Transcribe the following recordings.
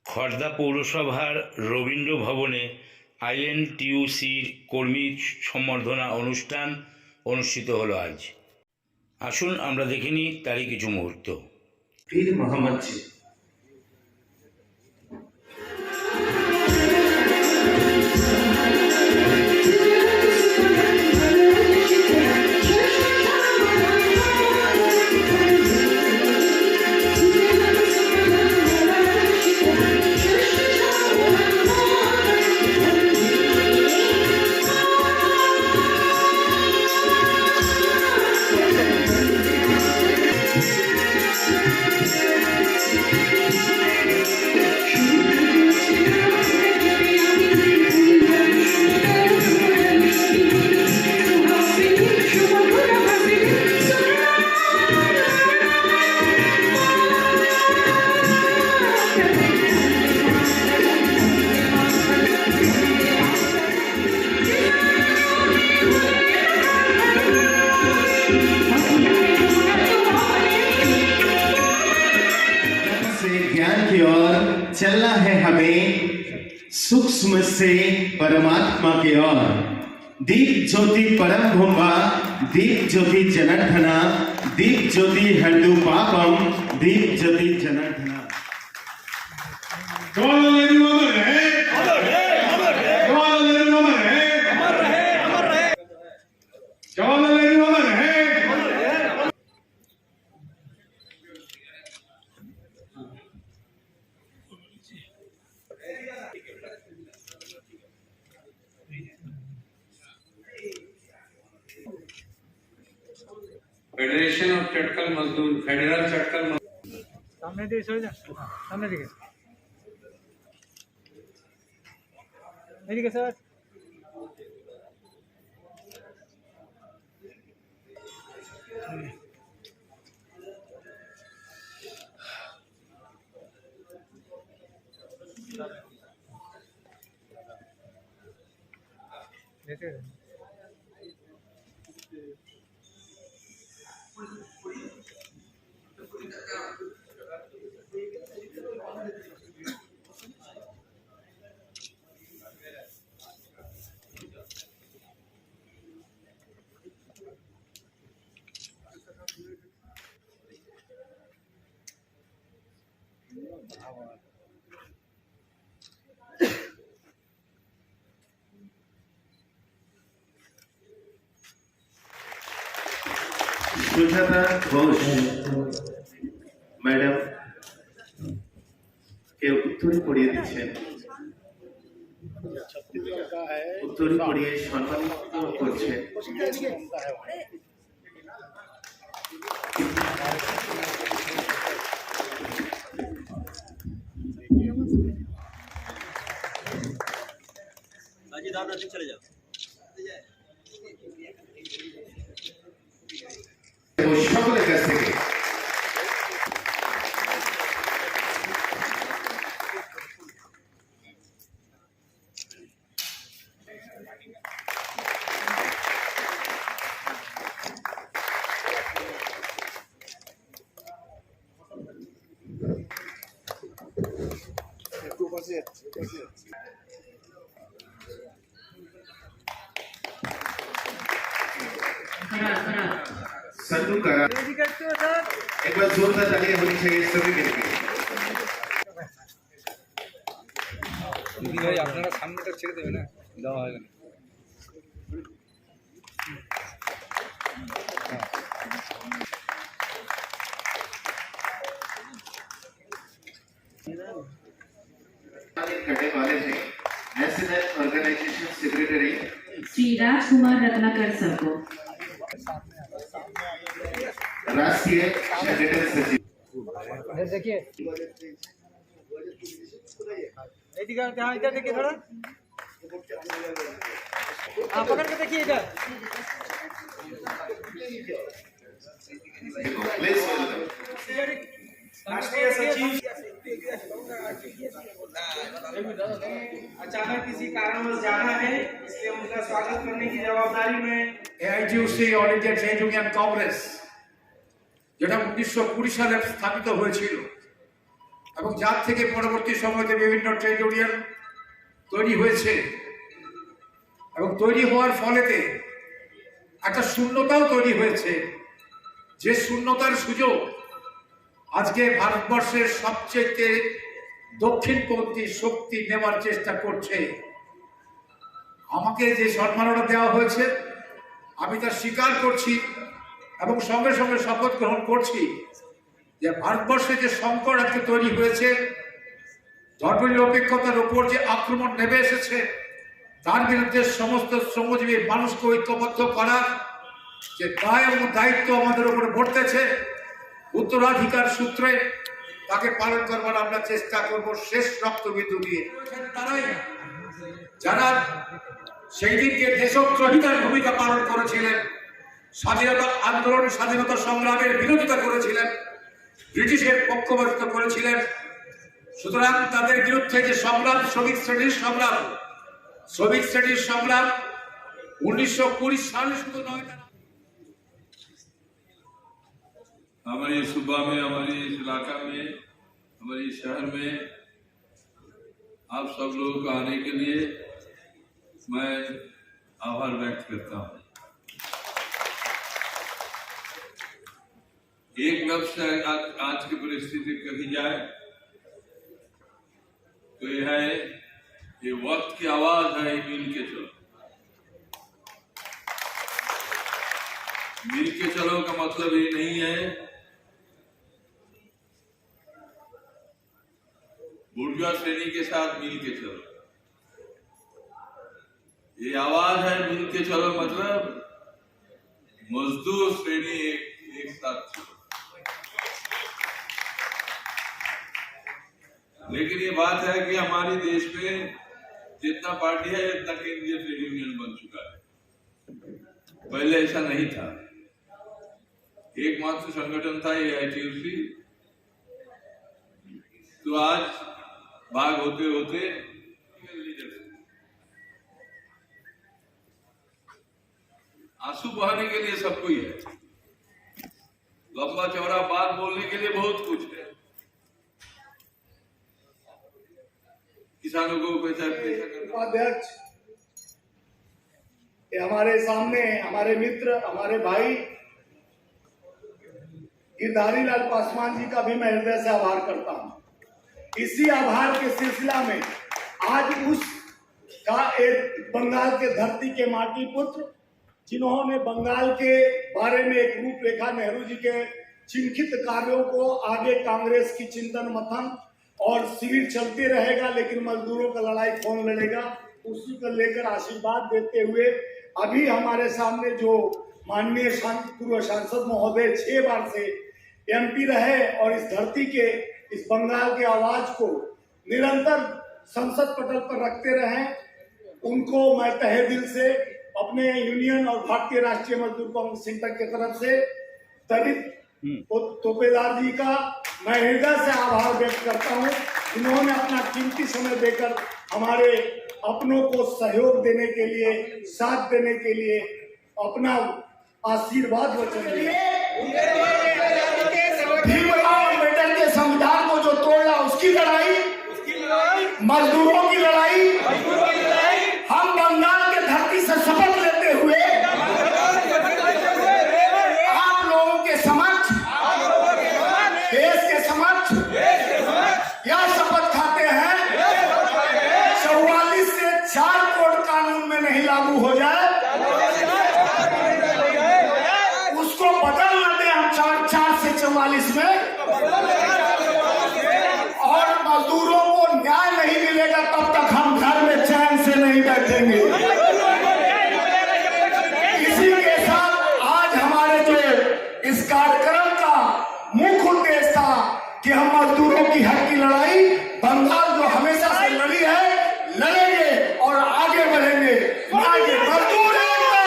খড়দা পৌরসভার রবীন্দ্র ভবনে আইএনটিইউসির কর্মী সম্বর্ধনা অনুষ্ঠান অনুষ্ঠিত হলো আজ। আসুন আমরা দেখে নিই তারই কিছু মুহূর্ত। পীর মোহাম্মদ जी, ज्ञान की ओर चलना है हमें, सूक्ष्म से परमात्मा की ओर। दीप ज्योति परम भूमा, दीप ज्योति जनार्दना, दीप ज्योति हरदु पापम, दीप ज्योति जनार्दना। फेडरेशन ऑफ चटकल मजदूर, फेडरल चटकल मजदूर। सामने दिखे सो जा, सामने दिखे नहीं दिखे सर। लेते हैं सुजाता घोष मैडम के उत्तरी पढ़िए दिच्छेन, उत्तरी पढ़िए सम्मानित करछेन। चले जाओ সকলের কাছ থেকে संतू करा एक बार जोरदार तालियां होनी चाहिए सभी के लिए। ভাই আপনারা সামনেটা ছেড়ে দেবেন না, দেওয়া হবে না। करने वाले थे national organisation secretary Shri Rajkumar Ratnakar sir को, राष्ट्रीय सेक्रेटरी सचिव। देखिए इधर देखिए थोड़ा, आप पकड़ के देखिए इधर। राष्ट्रीय सचिव अचानक किसी कारणवश जाना है, इसलिए उनका स्वागत करने की जवाबदारी में AITUC all India trade union Congress, যেটা 1920 সালে স্থাপিত হয়েছিল, এবং যার থেকে পরবর্তী সময়তে বিভিন্ন ট্রেড ইউনিয়ন তৈরি হয়েছে এবং তৈরি হওয়ার ফলেতে একটা শূন্যতাও তৈরি হয়েছে, যে শূন্যতার সুযোগ আজকে ভারতবর্ষের সবচেয়ে দক্ষিণপন্থী শক্তি নেওয়ার চেষ্টা করছে। আমাকে যে সম্মাননা দেওয়া হয়েছে আমি তা স্বীকার করছি এবং সঙ্গে সঙ্গে শপথ গ্রহণ করছি যে ভারতবর্ষে যে সংকট আজকে তৈরি হয়েছে, ধর্মনিরপেক্ষতার উপর যে আক্রমণ নেমে এসেছে, তার বিরুদ্ধে সমস্ত শ্রমজীবী মানুষকে ঐক্যবদ্ধ করার যে দায় এবং দায়িত্ব আমাদের উপরে বর্তেছে উত্তরাধিকার সূত্রে, তাকে পালন করবার আমরা চেষ্টা করব শেষ রক্তবিন্দু দিয়ে। তারাই যারা সেই দিনকে দেশদ্রোহিতার ভূমিকা পালন করেছিলেন, স্বাধীনতা আন্দোলন স্বাধীনতা সংগ্রামের বিরোধিতা করেছিলেন, ব্রিটিশের পক্ষপাতিত্ব করেছিলেন। সুতরাং তাদের বিরুদ্ধে যে সংগ্রাম, শ্রমিক শ্রেণীর সংগ্রাম 1920 সালে শুধু নয়, हमारी सूबा में, हमारी इस इलाका में, हमारे शहर में आप सब लोगों को आने के लिए मैं आभार व्यक्त करता हूँ। एक लफ्ज से आज की परिस्थिति कही जाए तो यह है, ये वक्त की आवाज है, मिल के चलो। मिल के चलो का मतलब ये नहीं है बुर्जुआ श्रेणी के साथ मिल के चलो। ये आवाज है मिल के चलो मतलब मजदूर श्रेणी एक साथ चलो। लेकिन ये बात है कि हमारे देश में जितना पार्टी है इतना केंद्रीय ट्रेड यूनियन बन चुका है। पहले ऐसा नहीं था, एकमात्र संगठन था AITUC। तो आज भाग होते होते आंसू बहाने के लिए सब कोई है, लंबा चौड़ा बात बोलने के लिए बहुत कुछ है। किसानों को पैसा करना। उपाध्यक्ष, ये हमारे सामने हमारे मित्र, हमारे भाई गिरधारी लाल पासवान जी का भी मैं हृदय से आभार करता हूं। इसी आभार के सिलसिला में आज उस का एक बंगाल के धरती के माटी पुत्र, जिन्होंने बंगाल के बारे में एक रूपरेखा, नेहरू जी के चिन्हित कार्यों को आगे कांग्रेस की चिंतन मंथन और शिविर चलते रहेगा, लेकिन मजदूरों का लड़ाई कौन लड़ेगा, उसी को लेकर आशीर्वाद देते हुए अभी हमारे सामने जो माननीय पूर्व सांसद महोदय 6 बार से MP रहे और इस धरती के, इस बंगाल के आवाज को निरंतर संसद पटल पर रखते रहे, उनको मैं तहे दिल से अपने यूनियन और भारतीय राष्ट्रीय मजदूर कांग्रेस संगठन की तरफ से दलित तोपेदार जी का मैं हृदय से आभार व्यक्त करता हूं। इन्होंने अपना कीमती समय देकर हमारे अपनों को सहयोग देने के लिए, साथ देने के लिए अपना आशीर्वाद वचन दिया। भीमराव अम्बेडकर के संविधान को जो तोड़ा, उसकी लड़ाई, मजदूरों की लड़ाई, हम बंगाल के धरती से शपथ लेते हुए आप लोगों के समक्ष, देश के समक्ष यह शपथ खाते हैं 44 से 4 कोड कानून में नहीं लागू हो जाए, उसको बदल न दे हम 4 से 44 में, और मजदूरों को न्याय नहीं मिलेगा तब तक हम घर में चैन से नहीं बैठेंगे। इसी के साथ आज हमारे जो इस कार्यक्रम का मुख्य उद्देश्य था कि हम मजदूरों की हक की लड़ाई बंगाल जो हमेशा से लड़ी है, लड़ेंगे और आगे बढ़ेंगे। मजदूर एकता,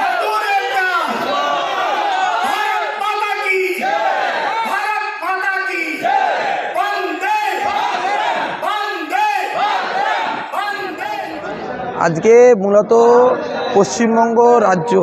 मजदूर एकता, भारत माता की, भारत माता की, वंदे वंदे वंदे। আজকে মূলত পশ্চিমবঙ্গ রাজ্য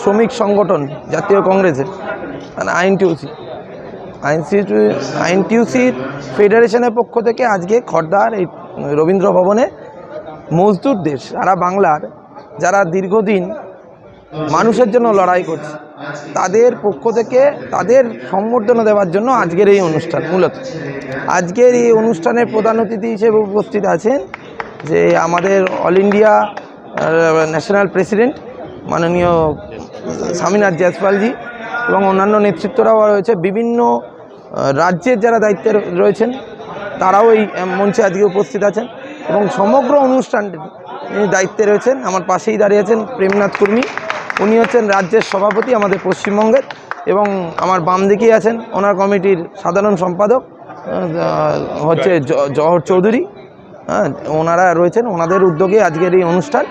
শ্রমিক সংগঠন জাতীয় কংগ্রেসের মানে INTUC আইএনটিইউসি ফেডারেশনের পক্ষ থেকে আজকে খড়দার এই রবীন্দ্র ভবনে মজদুরদের সারা বাংলার যারা দীর্ঘদিন মানুষের জন্য লড়াই করছে তাদের পক্ষ থেকে তাদের সম্বর্ধনা দেওয়ার জন্য আজকের এই অনুষ্ঠান। মূলত আজকের এই অনুষ্ঠানের প্রধান অতিথি হিসেবে উপস্থিত আছেন যে আমাদের অল ইন্ডিয়া ন্যাশনাল প্রেসিডেন্ট মাননীয় স্বামীনাথ জয়সওয়ালজি এবং অন্যান্য নেতৃত্বরাও রয়েছে। বিভিন্ন রাজ্যের যারা দায়িত্বে রয়েছেন তারাও এই মঞ্চে আজকে উপস্থিত আছেন এবং সমগ্র অনুষ্ঠানটির দায়িত্বে রয়েছেন আমার পাশেই দাঁড়িয়ে আছেন প্রেমনাথ কর্মী, উনি হচ্ছেন রাজ্যের সভাপতি আমাদের পশ্চিমবঙ্গের, এবং আমার বাম দিকেই আছেন ওনার কমিটির সাধারণ সম্পাদক হচ্ছে জহর চৌধুরী। হ্যাঁ, ওনারা রয়েছেন, ওনাদের উদ্যোগে আজকের এই অনুষ্ঠান।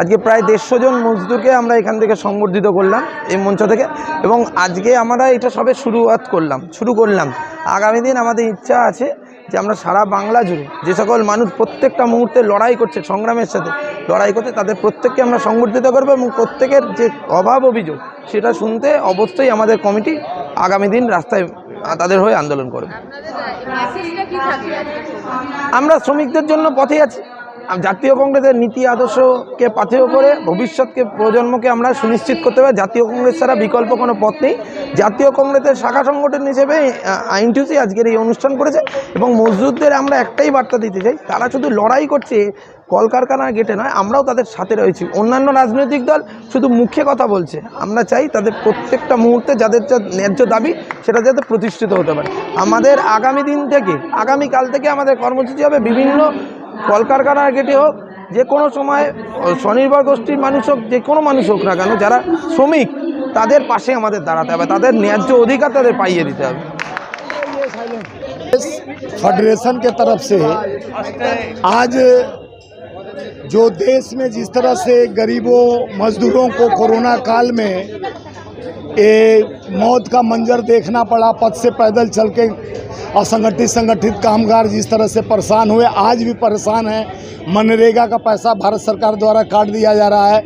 আজকে প্রায় 150 জন মজদুরকে আমরা এখান থেকে সংবর্ধিত করলাম এই মঞ্চ থেকে, এবং আজকে আমরা এটা সবে শুরু করলাম। আগামী দিন আমাদের ইচ্ছা আছে যে আমরা সারা বাংলা জুড়ে যে সকল মানুষ প্রত্যেকটা মুহূর্তে লড়াই করছে, সংগ্রামের সাথে লড়াই করছে, তাদের প্রত্যেককে আমরা সংগঠিত করব এবং প্রত্যেকের যে অভাব অভিযোগ সেটা শুনতে অবশ্যই আমাদের কমিটি আগামী দিন রাস্তায় তাদের হয়ে আন্দোলন করবে। আমরা শ্রমিকদের জন্য পথে আছি। জাতীয় কংগ্রেসের নীতি আদর্শকে পাথেয় করে ভবিষ্যৎকে প্রজন্মকে আমরা সুনিশ্চিত করতে পারি। জাতীয় কংগ্রেস ছাড়া বিকল্প কোনো পথ নেই। জাতীয় কংগ্রেসের শাখা সংগঠন হিসেবে আইএনটিইউসি আজকের এই অনুষ্ঠান করেছে এবং মজদুরদের আমরা একটাই বার্তা দিতে চাই, তারা শুধু লড়াই করছে কলকারখানার গেটে নয়, আমরাও তাদের সাথে রয়েছি। অন্যান্য রাজনৈতিক দল শুধু মুখে কথা বলছে, আমরা চাই তাদের প্রত্যেকটা মুহূর্তে যাদের যা ন্যায্য দাবি সেটা যাতে প্রতিষ্ঠিত হতে পারে। আমাদের আগামীকাল থেকে আমাদের কর্মসূচি হবে বিভিন্ন কলকারখানার গেটে হোক, যে কোনো সময় স্বনির্ভর গোষ্ঠীর মানুষ হোক, যে কোনো মানুষ হোক না কেন, যারা শ্রমিক তাদের পাশে আমাদের দাঁড়াতে হবে, তাদের ন্যায্য অধিকার তাদের পাইয়ে দিতে হবে। फेडरेशन के तरफ से आज जो देश में जिस तरह से गरीबों मजदूरों को कोरोना काल में मौत का मंजर देखना पड़ा, पथ से पैदल चल के संगठित कामगार जिस तरह से परेशान हुए, आज भी परेशान हैं। मनरेगा का पैसा भारत सरकार द्वारा काट दिया जा रहा है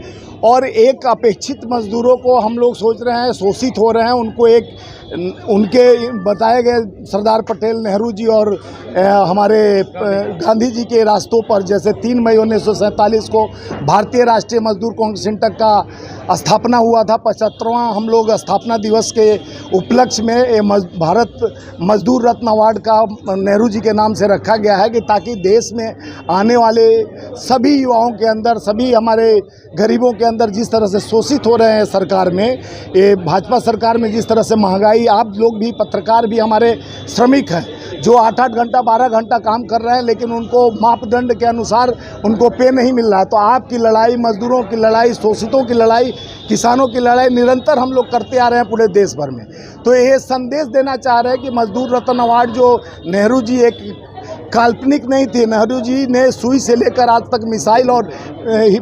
और एक अपेक्षित मजदूरों को हम लोग सोच रहे हैं शोषित हो रहे हैं, उनको एक उनके बताए गए सरदार पटेल, नेहरू जी और हमारे गांधी जी के रास्तों पर, जैसे 3 मई 1947 को भारतीय राष्ट्रीय मजदूर कांग्रेस सिंटक का स्थापना हुआ था। 75वां हम लोग स्थापना दिवस के उपलक्ष्य में भारत मजदूर रत्न अवार्ड का नेहरू जी के नाम से रखा गया है कि ताकि देश में आने वाले सभी युवाओं के अंदर, सभी हमारे गरीबों के अंदर जिस तरह से शोषित हो रहे हैं सरकार में, ये भाजपा सरकार में जिस तरह से महंगाई, आप लोग भी पत्रकार भी हमारे श्रमिक हैं जो 8-8 घंटा 12 घंटा काम कर रहे हैं, लेकिन उनको मापदंड के अनुसार उनको पे नहीं मिल रहा है। तो आपकी लड़ाई, मजदूरों की लड़ाई, शोषितों की लड़ाई, किसानों की लड़ाई निरंतर हम लोग करते आ रहे हैं पूरे देश भर में। तो ये संदेश देना चाह रहे हैं कि मजदूर रत्न अवार्ड जो नेहरू जी एक काल्पनिक नहीं थी, नेहरू जी ने सुई से लेकर आज तक मिसाइल और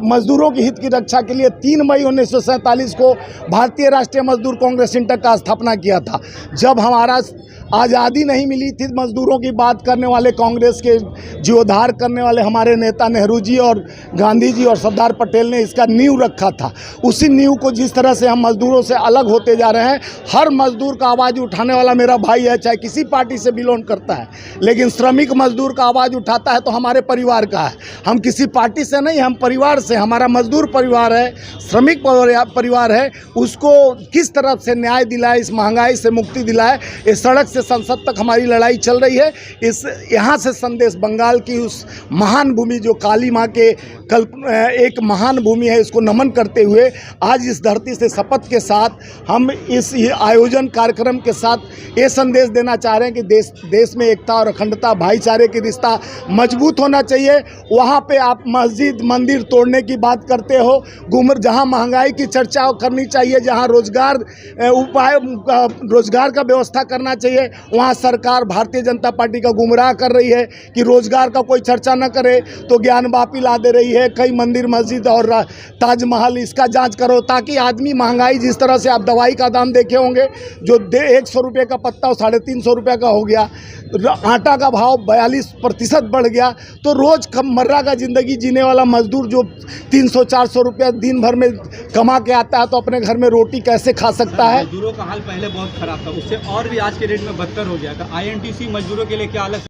मजदूरों के हित की रक्षा के लिए 3 मई 1947 को भारतीय राष्ट्रीय मजदूर कांग्रेस सिंटक का स्थापना किया था। जब हमारा आज़ादी नहीं मिली थी, मजदूरों की बात करने वाले कांग्रेस के जीवोद्धार करने वाले हमारे नेता नेहरू जी और गांधी जी और सरदार पटेल ने इसका नींव रखा था। उसी नींव को जिस तरह से हम मजदूरों से अलग होते जा रहे हैं, हर मजदूर का आवाज़ उठाने वाला मेरा भाई है, चाहे किसी पार्टी से बिलोंग करता है, लेकिन श्रमिक मजदूर का आवाज़ उठाता है तो हमारे परिवार का है। हम किसी पार्टी से नहीं, हम परिवार से, हमारा मजदूर परिवार है, श्रमिक परिवार है, उसको किस तरह से न्याय दिलाए, इस महंगाई से मुक्ति दिलाए, इस सड़क से संसद तक हमारी लड़ाई चल रही है। इस यहाँ से संदेश बंगाल की उस महान भूमि जो काली माँ के एक महान भूमि है, इसको नमन करते हुए आज इस धरती से शपथ के साथ हम इस आयोजन कार्यक्रम के साथ ये संदेश देना चाह रहे हैं कि देश में एकता और अखंडता, भाईचारे की रिश्ता मजबूत होना चाहिए। वहाँ पे आप मस्जिद मंदिर तोड़ने की बात करते हो, जहाँ महंगाई की चर्चा करनी चाहिए, जहाँ रोजगार का व्यवस्था करना चाहिए, वहाँ सरकार भारतीय जनता पार्टी का गुमराह कर रही है कि रोजगार का कोई चर्चा न करे तो ज्ञानवापी ला दे रही है। कई मंदिर मस्जिद और ताजमहल, इसका जांच करो ताकि आदमी, महंगाई जिस तरह से आप दवाई का दाम देखे होंगे, जो 100 रुपये का पत्ता 350 रुपये का हो गया, आटा का भाव 42 40% बढ़ गया, तो रोज़ मर्रा का ज़िंदगी जीने वाला मजदूर जो 300-400 रुपया दिन भर में कमा के आता है तो अपने घर में रोटी कैसे खा सकता है। मजदूरों का हाल पहले बहुत खराब था, उससे और भी आज के डेट में बदतर हो गया था। INTC मजदूरों के लिए क्या अलग